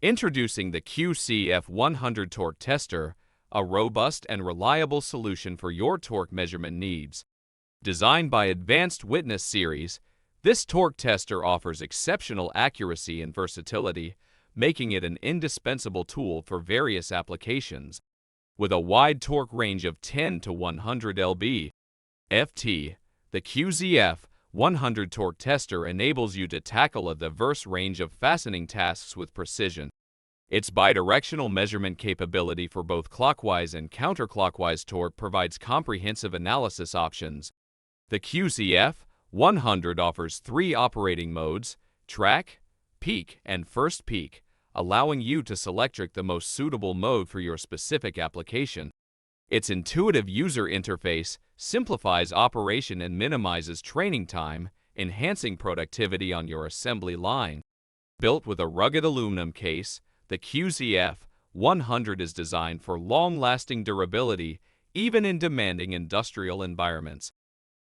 Introducing the QCF-100 Torque Tester, a robust and reliable solution for your torque measurement needs. Designed by Advanced Witness Series, this torque tester offers exceptional accuracy and versatility, making it an indispensable tool for various applications. With a wide torque range of 10 to 100 lb/ft, the QCF-100 Torque Tester enables you to tackle a diverse range of fastening tasks with precision. Its bidirectional measurement capability for both clockwise and counterclockwise torque provides comprehensive analysis options. The QCF-100 offers 3 operating modes: track, peak, and first peak, allowing you to select the most suitable mode for your specific application. Its intuitive user interface simplifies operation and minimizes training time, enhancing productivity on your assembly line. Built with a rugged aluminum case, the QCF-100 is designed for long-lasting durability, even in demanding industrial environments.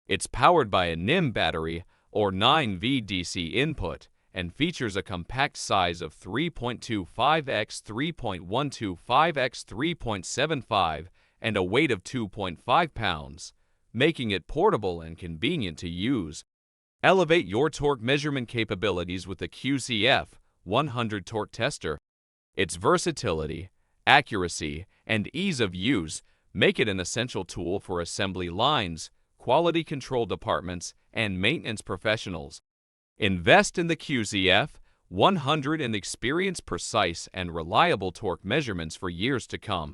It's powered by a NIM battery or 9V DC input and features a compact size of 3.25 x 3.125 x 3.75 and a weight of 2.5 pounds, making it portable and convenient to use. Elevate your torque measurement capabilities with the QCF-100 Torque Tester. Its versatility, accuracy, and ease of use make it an essential tool for assembly lines, quality control departments, and maintenance professionals. Invest in the QCF-100 and experience precise and reliable torque measurements for years to come.